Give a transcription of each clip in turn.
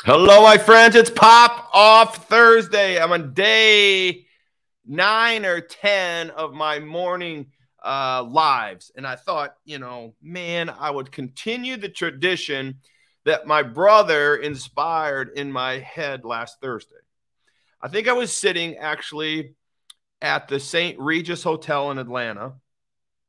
Hello, my friends. It's Pop Off Thursday. I'm on day 9 or 10 of my morning lives. And I thought, man, I would continue the tradition that my brother inspired in my head last Thursday. I think I was sitting actually at the St. Regis Hotel in Atlanta.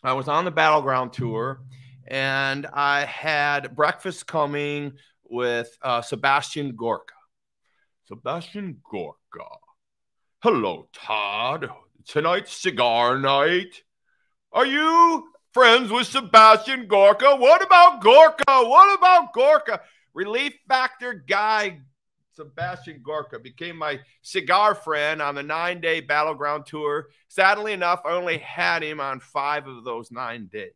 I was on the Battleground tour, and I had breakfast coming with Sebastian Gorka. Sebastian Gorka. Hello, Todd. Tonight's cigar night. Are you friends with Sebastian Gorka? What about Gorka? What about Gorka? Relief Factor guy Sebastian Gorka became my cigar friend on the 9-day Battleground tour. Sadly enough, I only had him on 5 of those 9 days.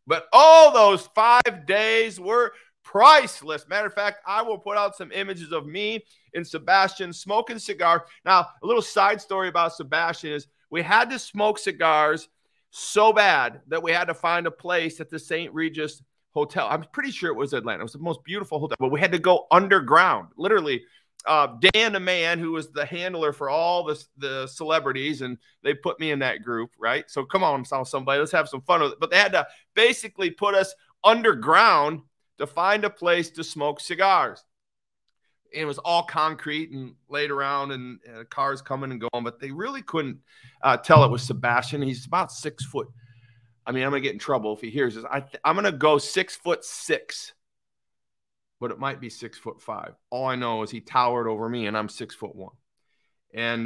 But all those 5 days were priceless. Matter of fact, I will put out some images of me and Sebastian smoking cigar. Now, a little side story about Sebastian is we had to smoke cigars so bad that we had to find a place at the St. Regis Hotel. I'm pretty sure it was Atlanta. It was the most beautiful hotel, but we had to go underground. Literally, Dan the man, who was the handler for all the celebrities, and they put me in that group, right? So come on, somebody, let's have some fun with it. But they had to basically put us underground to find a place to smoke cigars. And it was all concrete and laid around, and cars coming and going, but they really couldn't tell it was Sebastian. He's about 6 foot. I mean, I'm going to get in trouble if he hears this. I'm going to go 6'6", but it might be 6'5". All I know is he towered over me, and I'm 6'1". And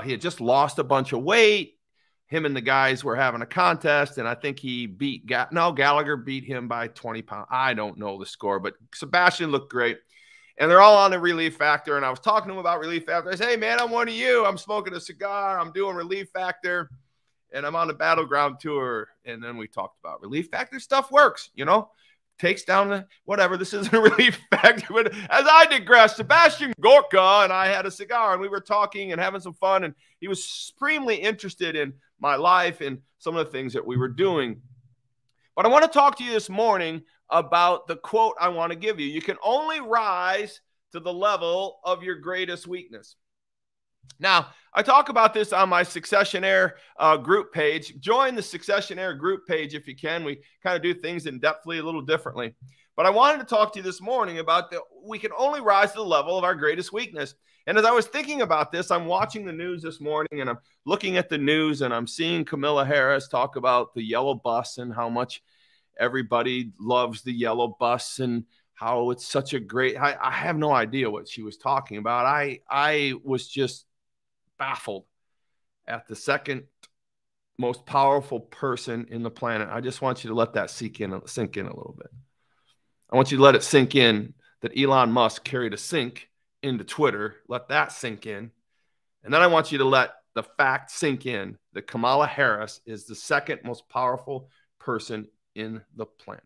he had just lost a bunch of weight. Him and the guys were having a contest, and I think he beat Gallagher beat him by 20 pounds. I don't know the score, but Sebastian looked great. And they're all on the Relief Factor, and I was talking to him about Relief Factor. I said, hey, man, I'm one of you. I'm smoking a cigar. I'm doing Relief Factor, and I'm on the Battleground tour. And then we talked about Relief Factor. Stuff works, takes down the whatever. This isn't a Relief Factor, but as I digress, Sebastian Gorka and I had a cigar, and we were talking and having some fun, and he was supremely interested in my life and some of the things that we were doing. But I want to talk to you this morning about the quote I want to give you. You can only rise to the level of your greatest weakness. Now, I talk about this on my Successionaire group page. Join the Successionaire group page if you can. We kind of do things in-depthly a little differently. But I wanted to talk to you this morning about we can only rise to the level of our greatest weakness. And as I was thinking about this, I'm watching the news this morning, and I'm looking at the news, and I'm seeing Kamala Harris talk about the yellow bus and how much everybody loves the yellow bus and how it's such a great – I have no idea what she was talking about. I was just baffled at the second most powerful person in the planet. I just want you to let that sink in a little bit. I want you to let it sink in that Elon Musk carried a sink into Twitter. Let that sink in. And then I want you to let the fact sink in that Kamala Harris is the second most powerful person in the planet.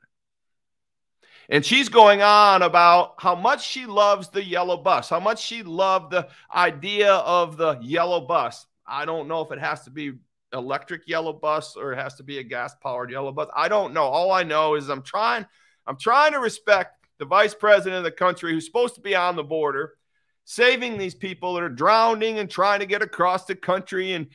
And she's going on about how much she loves the yellow bus, how much she loved the idea of the yellow bus. I don't know if it has to be electric yellow bus or it has to be a gas-powered yellow bus. I don't know. All I know is I'm trying to respect the vice president of the country who's supposed to be on the border, saving these people that are drowning and trying to get across the country and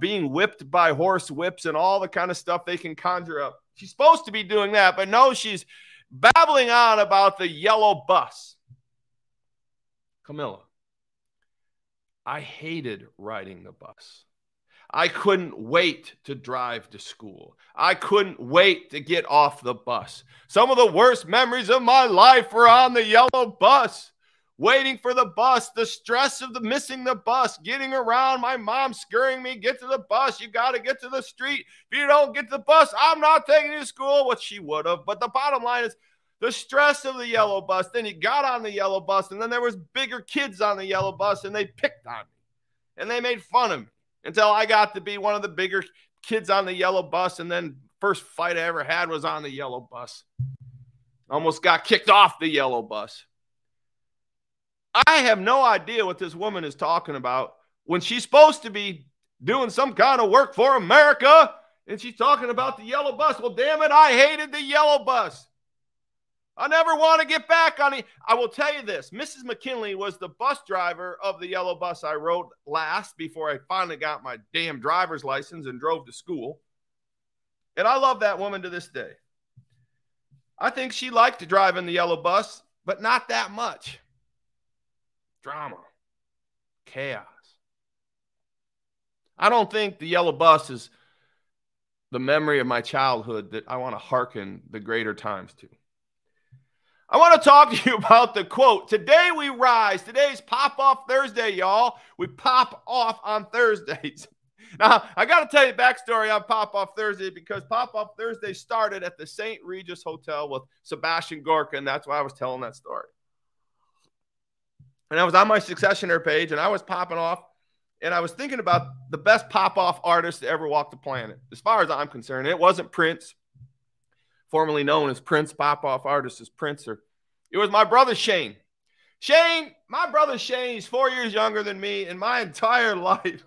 being whipped by horse whips and all the kind of stuff they can conjure up. She's supposed to be doing that, but no, she's babbling on about the yellow bus. Camilla, I hated riding the bus. I couldn't wait to drive to school. I couldn't wait to get off the bus. Some of the worst memories of my life were on the yellow bus. Waiting for the bus, the stress of missing the bus, getting around, my mom scurrying me, get to the bus, you got to get to the street. If you don't get to the bus, I'm not taking you to school, what she would have. But the bottom line is the stress of the yellow bus. Then you got on the yellow bus, and then there was bigger kids on the yellow bus, and they picked on me, and they made fun of me until I got to be one of the bigger kids on the yellow bus, and then first fight I ever had was on the yellow bus. Almost got kicked off the yellow bus. I have no idea what this woman is talking about when she's supposed to be doing some kind of work for America, and she's talking about the yellow bus. Well, damn it, I hated the yellow bus. I never want to get back on it. I will tell you this. Mrs. McKinley was the bus driver of the yellow bus I rode last before I finally got my damn driver's license and drove to school. And I love that woman to this day. I think she liked to drive in the yellow bus, but not that much. Drama. Chaos. I don't think the yellow bus is the memory of my childhood that I want to hearken the greater times to. I want to talk to you about the quote. Today we rise. Today's Pop Off Thursday, y'all. We pop off on Thursdays. Now, I got to tell you a backstory on Pop Off Thursday because Pop Off Thursday started at the St. Regis Hotel with Sebastian Gorka, and that's why I was telling that story. And I was on my Successionaire page, and I was popping off, and I was thinking about the best pop-off artist to ever walk the planet. As far as I'm concerned, it wasn't Prince, formerly known as Prince. Pop-off artist is Prince. It was my brother Shane. My brother Shane, he's 4 years younger than me, and my entire life,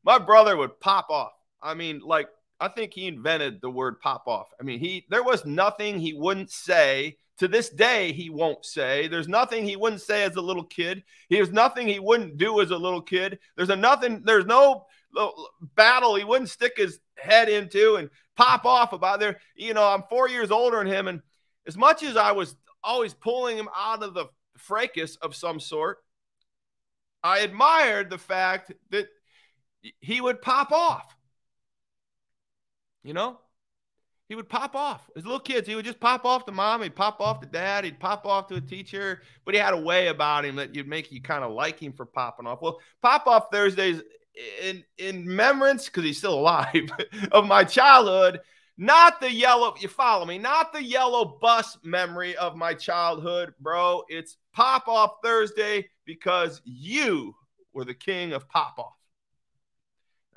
my brother would pop off. I mean, like, I think he invented the word pop off. I mean, there was nothing he wouldn't say. To this day, he won't say. There's nothing he wouldn't say as a little kid. There's nothing he wouldn't do as a little kid. There's no battle he wouldn't stick his head into and pop off about there. You know, I'm 4 years older than him, and as much as I was always pulling him out of the fracas of some sort, I admired the fact that he would pop off. You know? He would pop off. As little kids, he would just pop off to mom. He'd pop off to dad. He'd pop off to a teacher. But he had a way about him that you'd make you kind of like him for popping off. Well, Pop Off Thursdays in remembrance, because he's still alive, of my childhood. Not the yellow, you follow me, not the yellow bus memory of my childhood, bro. It's Pop Off Thursday because you were the king of pop off.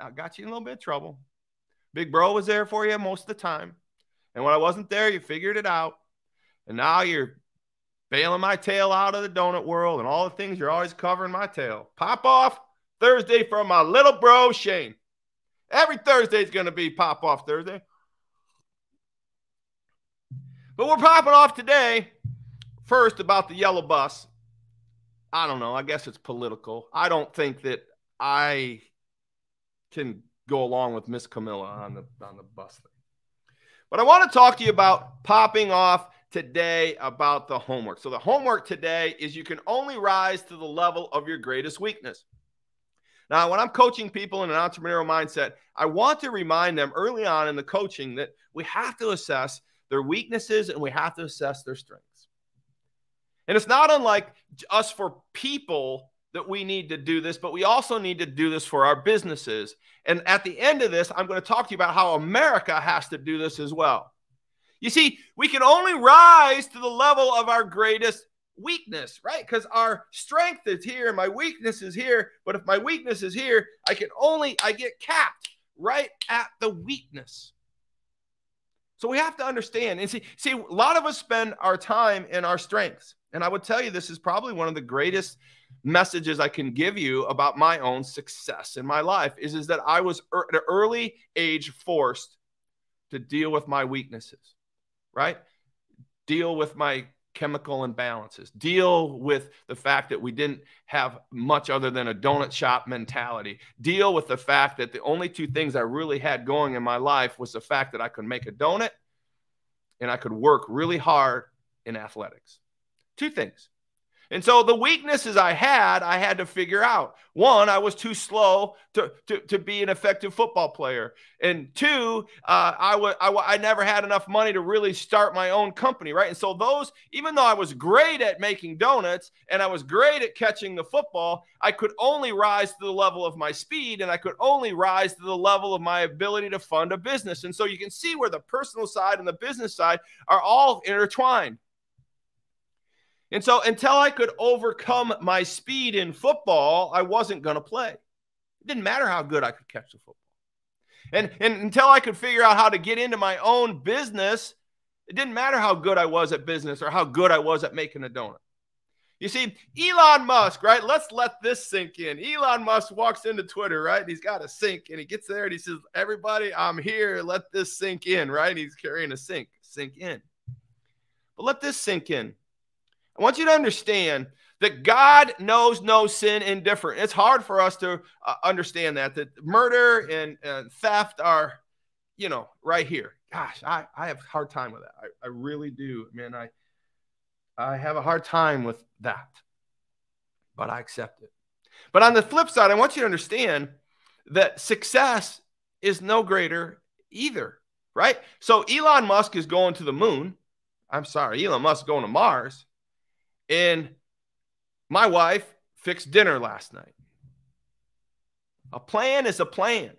Now, I got you in a little bit of trouble. Big bro was there for you most of the time. And when I wasn't there, you figured it out. And now you're bailing my tail out of the donut world and all the things you're always covering my tail. Pop Off Thursday for my little bro, Shane. Every Thursday is going to be Pop Off Thursday. But we're popping off today. First, about the yellow bus. I don't know. I guess it's political. I don't think that I can go along with Miss Camilla on the bus thing. But I want to talk to you about popping off today about the homework. So the homework today is you can only rise to the level of your greatest weakness. Now, when I'm coaching people in an entrepreneurial mindset, I want to remind them early on in the coaching that we have to assess their weaknesses and we have to assess their strengths. And it's not unlike us for people that we need to do this, but we also need to do this for our businesses. And at the end of this, I'm going to talk to you about how America has to do this as well. You see, we can only rise to the level of our greatest weakness, right? Because our strength is here and my weakness is here. But if my weakness is here, I get capped right at the weakness. So we have to understand and see, a lot of us spend our time in our strengths. And I would tell you, this is probably one of the greatest messages I can give you about my own success in my life is that I was at an early age forced to deal with my weaknesses, right? Deal with my chemical imbalances, deal with the fact that we didn't have much other than a donut shop mentality, deal with the fact that the only two things I really had going in my life was the fact that I could make a donut and I could work really hard in athletics. Two things. And so the weaknesses I had to figure out. One, I was too slow to be an effective football player. And two, I never had enough money to really start my own company, right? And so those, even though I was great at making donuts and I was great at catching the football, I could only rise to the level of my speed and I could only rise to the level of my ability to fund a business. And so you can see where the personal side and the business side are all intertwined. And so until I could overcome my speed in football, I wasn't going to play. It didn't matter how good I could catch the football. And until I could figure out how to get into my own business, it didn't matter how good I was at business or how good I was at making a donut. You see, Elon Musk, right? Let's let this sink in. Elon Musk walks into Twitter, right? He's got a sink and he gets there and he says, everybody, I'm here. Let this sink in, right? He's carrying a sink in. But let this sink in. I want you to understand that God knows no sin indifferent. It's hard for us to understand that murder and theft are, right here. Gosh, I have a hard time with that. I really do, man. I have a hard time with that, but I accept it. But on the flip side, I want you to understand that success is no greater either, right? So Elon Musk is going to the moon. I'm sorry, Elon Musk is going to Mars. And my wife fixed dinner last night. A plan is a plan.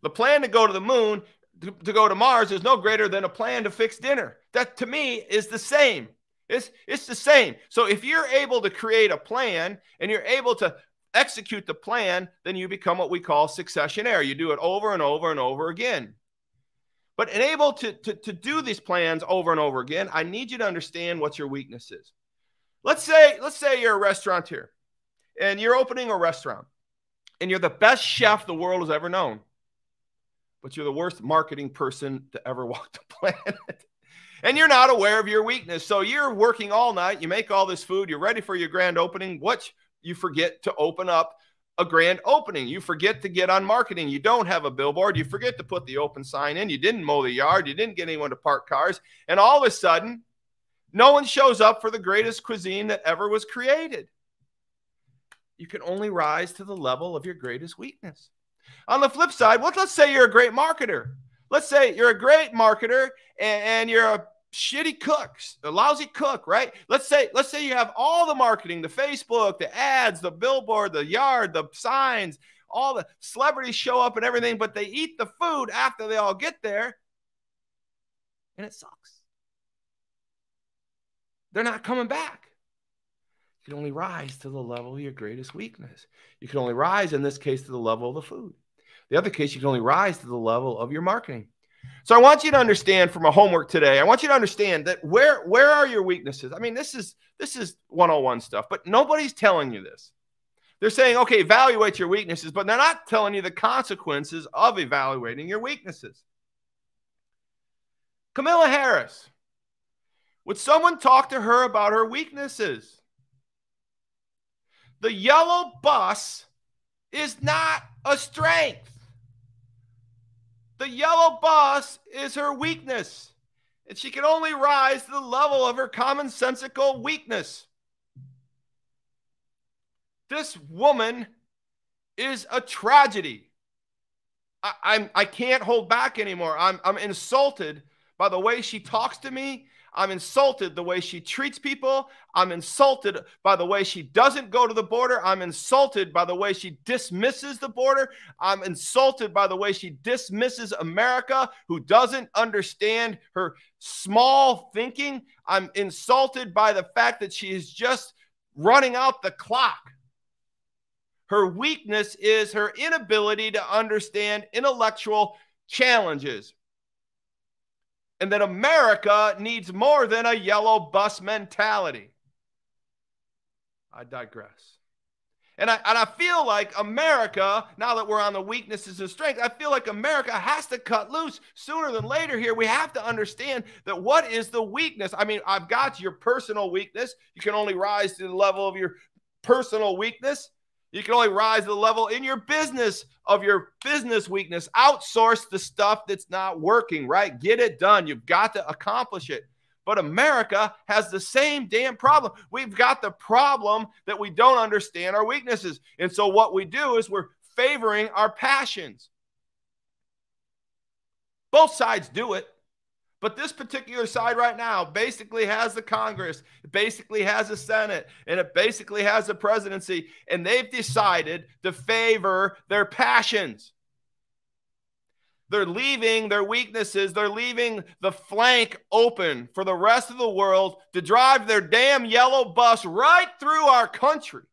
The plan to go to the moon, to go to Mars, is no greater than a plan to fix dinner. That, to me, is the same. It's the same. So if you're able to create a plan and you're able to execute the plan, then you become what we call successionaire. You do it over and over and over again. But able to do these plans over and over again, I need you to understand what your weakness is. Let's say you're a restaurateur and you're opening a restaurant and you're the best chef the world has ever known, but you're the worst marketing person to ever walk the planet. And you're not aware of your weakness. So you're working all night. You make all this food. You're ready for your grand opening. You forget to open up a grand opening. You forget to get on marketing. You don't have a billboard. You forget to put the open sign in. You didn't mow the yard. You didn't get anyone to park cars. And all of a sudden, no one shows up for the greatest cuisine that ever was created. You can only rise to the level of your greatest weakness. On the flip side, let's say you're a great marketer. Let's say you're a great marketer and you're a shitty cook, a lousy cook, right? Let's say you have all the marketing, the Facebook, the ads, the billboard, the yard, the signs, all the celebrities show up and everything, but they eat the food after they all get there, and it sucks. They're not coming back. You can only rise to the level of your greatest weakness. You can only rise, in this case, to the level of the food. The other case, you can only rise to the level of your marketing. So I want you to understand from a homework today, I want you to understand that where are your weaknesses? I mean, this is 101 stuff, but nobody's telling you this. They're saying, okay, evaluate your weaknesses, but they're not telling you the consequences of evaluating your weaknesses. Kamala Harris, would someone talk to her about her weaknesses? The yellow bus is not a strength. The yellow bus is her weakness, and she can only rise to the level of her commonsensical weakness. This woman is a tragedy. I can't hold back anymore. I'm insulted by the way she talks to me. I'm insulted the way she treats people. I'm insulted by the way she doesn't go to the border. I'm insulted by the way she dismisses the border. I'm insulted by the way she dismisses America, who doesn't understand her small thinking. I'm insulted by the fact that she is just running out the clock. Her weakness is her inability to understand intellectual challenges. And that America needs more than a yellow bus mentality. I digress. And I feel like America, now that we're on the weaknesses and strengths, I feel like America has to cut loose sooner than later here. We have to understand that what is the weakness? I mean, I've got your personal weakness. You can only rise to the level of your personal weakness. You can only rise to the level in your business of your business weakness. Outsource the stuff that's not working, right? Get it done. You've got to accomplish it. But America has the same damn problem. We've got the problem that we don't understand our weaknesses. And so what we do is we're favoring our passions. Both sides do it. But this particular side right now basically has the Congress, it basically has the Senate, and it basically has the presidency, and they've decided to favor their passions. They're leaving their weaknesses. They're leaving the flank open for the rest of the world to drive their damn yellow bus right through our country.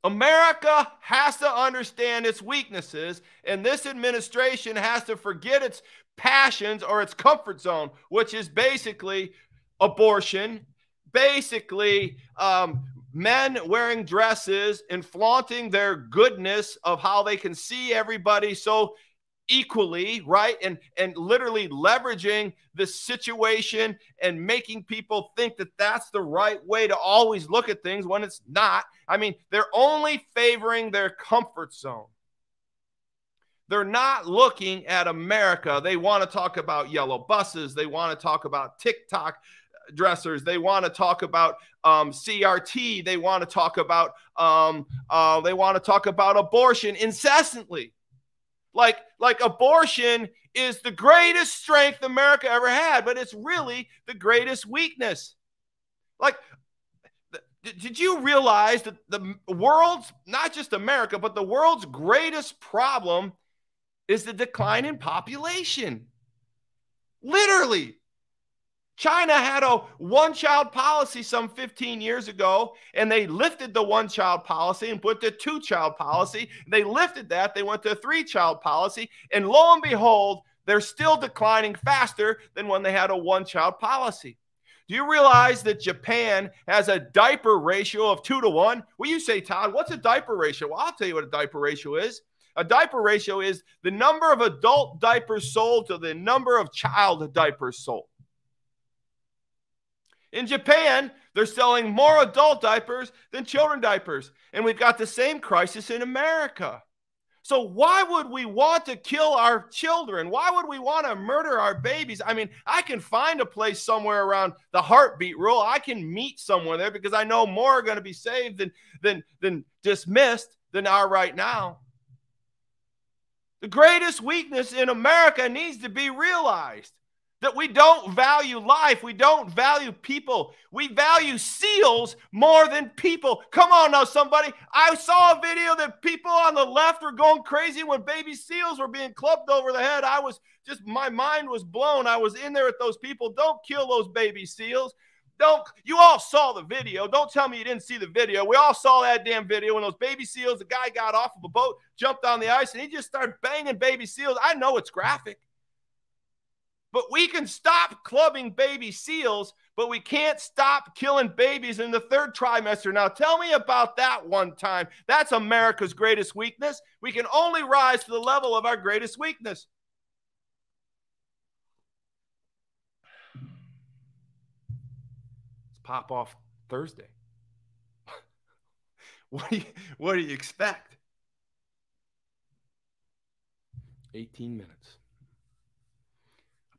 America has to understand its weaknesses, and this administration has to forget its passions or its comfort zone, which is basically abortion, basically men wearing dresses and flaunting their goodness of how they can see everybody so equally, right? And literally leveraging the situation and making people think that that's the right way to always look at things when it's not. I mean, they're only favoring their comfort zone. They're not looking at America. They want to talk about yellow buses. They want to talk about TikTok dressers. They want to talk about CRT. They want to talk about abortion incessantly. Like abortion is the greatest strength America ever had, but it's really the greatest weakness. Like, did you realize that the world's, not just America, but the world's greatest problem is the decline in population? Literally. China had a one-child policy some 15 years ago, and they lifted the one-child policy and put the two-child policy. They lifted that. They went to a three-child policy, and lo and behold, they're still declining faster than when they had a one-child policy. Do you realize that Japan has a diaper ratio of 2 to 1? Well, you say, Todd, what's a diaper ratio? Well, I'll tell you what a diaper ratio is. A diaper ratio is the number of adult diapers sold to the number of child diapers sold. In Japan, they're selling more adult diapers than children diapers. And we've got the same crisis in America. So why would we want to kill our children? Why would we want to murder our babies? I mean, I can find a place somewhere around the heartbeat rule. I can meet somewhere there because I know more are going to be saved than dismissed than are right now. The greatest weakness in America needs to be realized. That we don't value life. We don't value people. We value seals more than people. Come on now, somebody. I saw a video that people on the left were going crazy when baby seals were being clubbed over the head. My mind was blown. I was in there with those people. Don't kill those baby seals. You all saw the video. Don't tell me you didn't see the video. We all saw that damn video when those baby seals, the guy got off of a boat, jumped on the ice, and he just started banging baby seals. I know it's graphic. But we can stop clubbing baby seals, but we can't stop killing babies in the third trimester. Now, tell me about that one time. That's America's greatest weakness. We can only rise to the level of our greatest weakness. It's Pop Off Thursday. What do you expect? 18 minutes.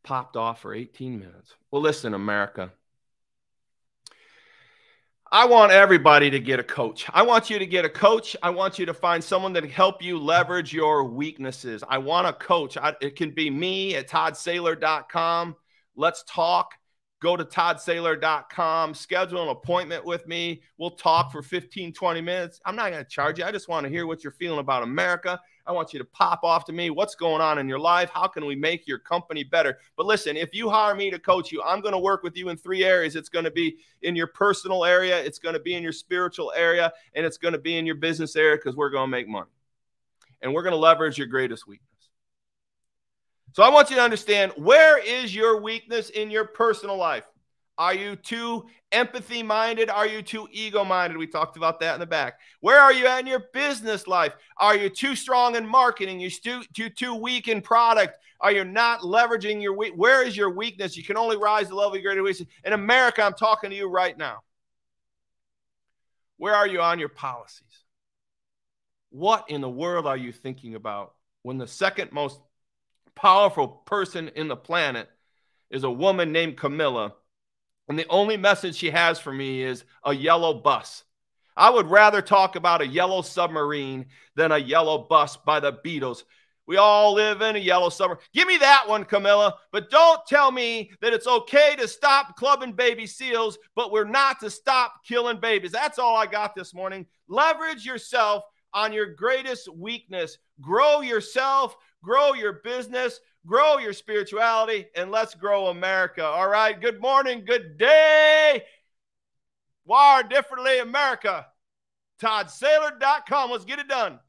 Popped off for 18 minutes. Well, listen, America. I want everybody to get a coach. I want you to get a coach. I want you to find someone that can help you leverage your weaknesses. I want a coach. It can be me at toddsaylor.com. Let's talk. Go to toddsaylor.com. Schedule an appointment with me. We'll talk for 15, 20 minutes. I'm not going to charge you. I just want to hear what you're feeling about America. I want you to pop off to me. What's going on in your life? How can we make your company better? But listen, if you hire me to coach you, I'm going to work with you in 3 areas. It's going to be in your personal area. It's going to be in your spiritual area. And it's going to be in your business area because we're going to make money. And we're going to leverage your greatest weakness. So I want you to understand, where is your weakness in your personal life? Are you too empathy-minded? Are you too ego-minded? We talked about that in the back. Where are you at in your business life? Are you too strong in marketing? You're too weak in product? Are you not leveraging your weak? Where is your weakness? You can only rise to the level of your greatest weakness. In America, I'm talking to you right now. Where are you on your policies? What in the world are you thinking about when the second most powerful person in the planet is a woman named Camilla, and the only message she has for me is a yellow bus? I would rather talk about a yellow submarine than a yellow bus by the Beatles. We all live in a yellow submarine. Give me that one, Camilla, but don't tell me that it's okay to stop clubbing baby seals, but we're not to stop killing babies. That's all I got this morning. Leverage yourself on your greatest weakness. Grow yourself, grow your business, grow your spirituality, and let's grow America. All right. Good morning. Good day. Wire differently, America. ToddSaylor.com. Let's get it done.